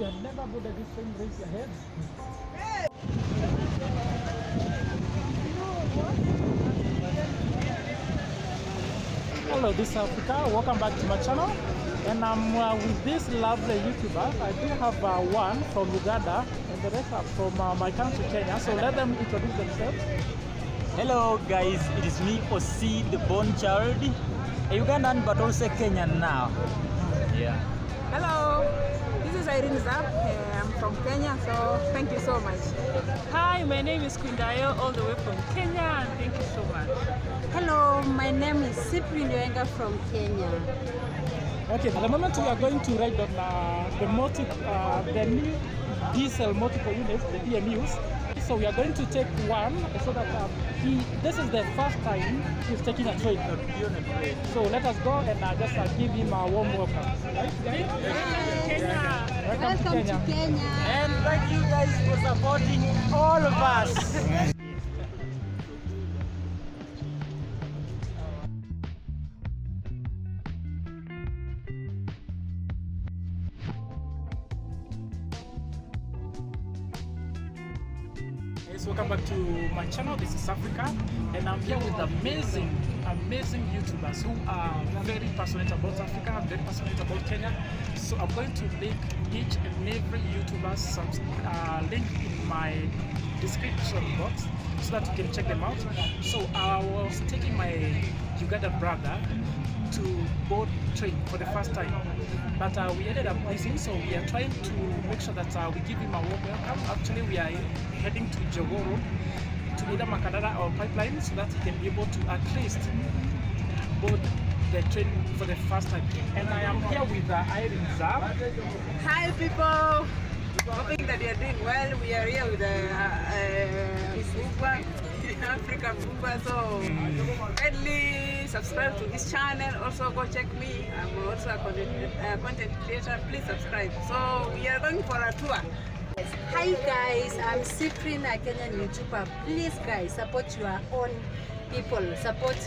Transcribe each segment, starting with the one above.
you have never boarded this train, raise your hand. Hello, this is Africa. Welcome back to my channel. And I'm with this lovely YouTuber. I do have one from Uganda and the rest are from my country, Kenya. So let them introduce themselves. Hello guys, it is me, OsieTheBornChild, a Ugandan but also Kenyan now. Yeah. Hello, this is IreneZab. I'm from Kenya, so thank you so much. Hi, my name is Dayoh, all the way from Kenya, and thank you so much. Hello, my name is Cyprine Oenga from Kenya. Okay, at the moment we are going to ride on the new diesel multiple units, the DMUs. So we are going to take one so that this is the first time he's taking a train. So let us go and just give him a warm welcome. Right? Welcome to Kenya. And thank you guys for supporting all of us. Welcome back to my channel. This is Africa, and I'm here with amazing YouTubers who are very passionate about Africa and very passionate about Kenya. So I'm going to link each and every YouTuber's link in my description box so that you can check them out. So I was taking my Ugandan brother to board train for the first time, but we ended up missing, so we are trying to make sure that we give him a warm welcome. Actually, we are heading to Jogoro to either Makadara or Pipeline so that he can be able to at least board the train for the first time. And I am here with IreneZab. Hi people, hoping that you're doing well. We are here with Africa Uber, so kindly subscribe to this channel. Also go check me, I'm also a content creator. Please subscribe. So we are going for a tour. Hi guys, I'm Cyprine, a Kenyan YouTuber. Please guys, support your own people. Support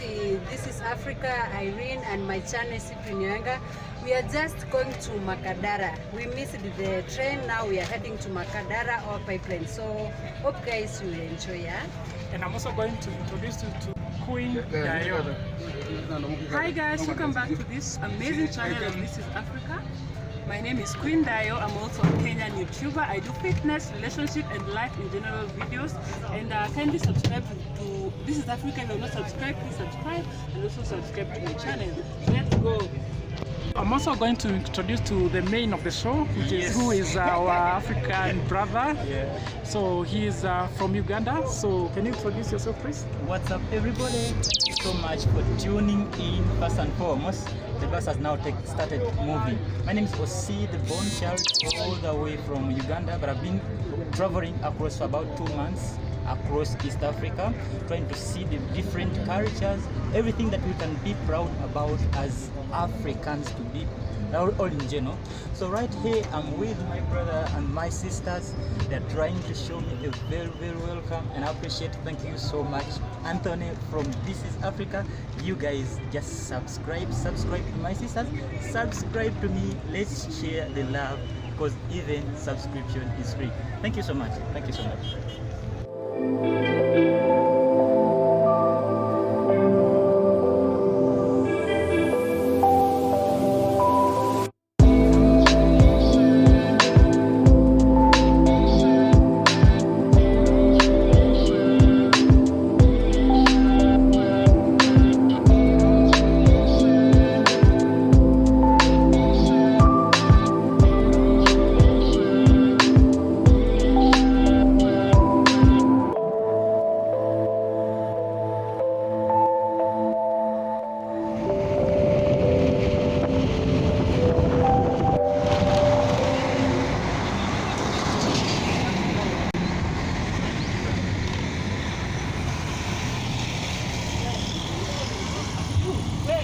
This is Africa, Irene, and my channel Cyprine Oenga. We are just going to Makadara. We missed the train, now we are heading to Makadara or Pipeline. So hope guys you will enjoy, yeah? And I'm also going to introduce you to Queen Dayoh. Hi guys, welcome back to this amazing channel of This is Africa. My name is Queen Dayoh. I'm also a Kenyan YouTuber. I do fitness, relationship, and life in general videos. And kindly subscribe to This is Africa. If you're not subscribed, please subscribe and also subscribe to my channel. Let's go. I'm also going to introduce to the main of the show, which is who is our African brother. Yeah. So he is from Uganda. So can you introduce yourself, please? What's up, everybody? Thank you so much for tuning in. First and foremost, the bus has now started moving. My name is OsieTheBornChild, all the way from Uganda, but I've been traveling across for about 2 months across East Africa, trying to see the different cultures, everything that we can be proud about as Africans to be, all in general. So right here I'm with my brother and my sisters. They're trying to show me a very welcome, and I appreciate it. Thank you so much, Anthony from This is Africa. You guys just subscribe to my sisters, subscribe to me. Let's share the love, because even subscription is free. Thank you so much. Thank you so much.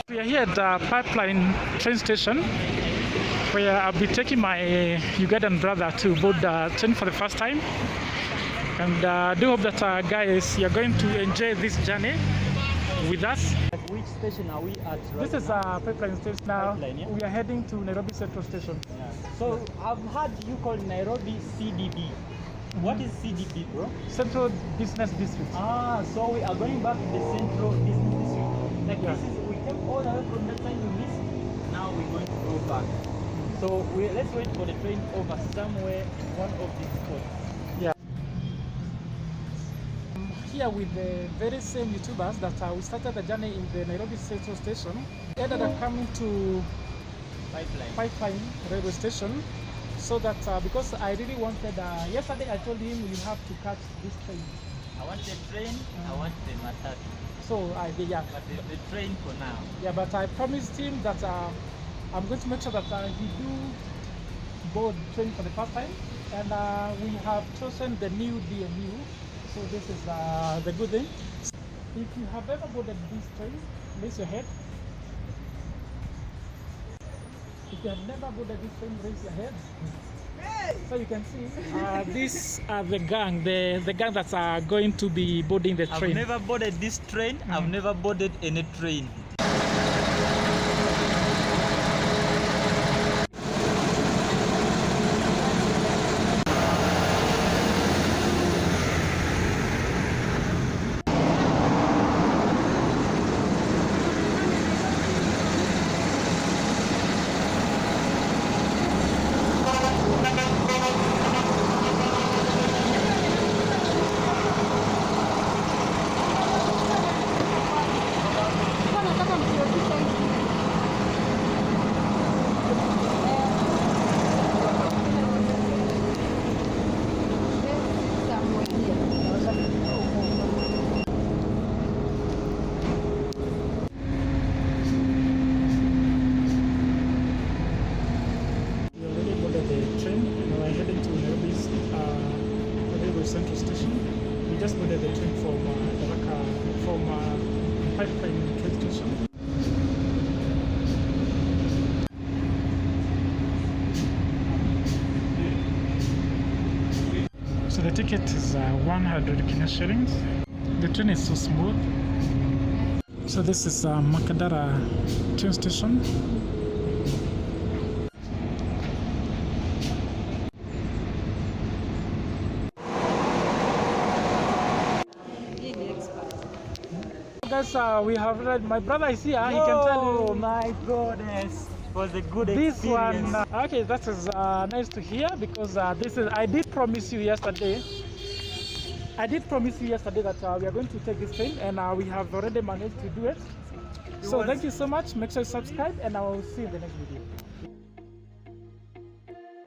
We are here at the Pipeline train station, where I'll be taking my Ugandan brother to board the train for the first time. And I do hope that guys, you're going to enjoy this journey with us. which station are we at right This is now? Pipeline Station now. Pipeline, yeah? We are heading to Nairobi Central Station. Yeah. So I've heard you call Nairobi CDB. What is CDB, bro? Central Business District. Ah, so we are going back to the Central Business District. Like Yeah. this is, we came all the way from that side we missed. Now we're going to go back. So let's wait for the train over somewhere in one of these spots. Yeah. Here with the very same YouTubers that we started the journey in the Nairobi Central Station. Ended up coming to Pipeline Railway Station. So that because I really wanted, yesterday I told him you have to catch this train. I want the train, I want the matatu. So yeah. But the train for now. Yeah, but I promised him that I'm going to make sure that he do board train for the first time, and we have chosen the new DMU. So this is the good thing. If you have ever boarded this train, raise your head. If you have never boarded this train, raise your head. So you can see these are the gang, the gang that's going to be boarding the train. I've never boarded this train. I've never boarded any train. Central Station. We just boarded the train from Pipeline train station. So the ticket is 100 Kenya shillings. The train is so smooth. So this is Makadara train station. Guys, we have read. My brother is here. He can tell you. Oh my goodness, it was a good This experience. one, okay, that is nice to hear because this is. I did promise you yesterday. that we are going to take this train, and we have already managed to do it. So thank you so much. Make sure you subscribe, and I will see you in the next video.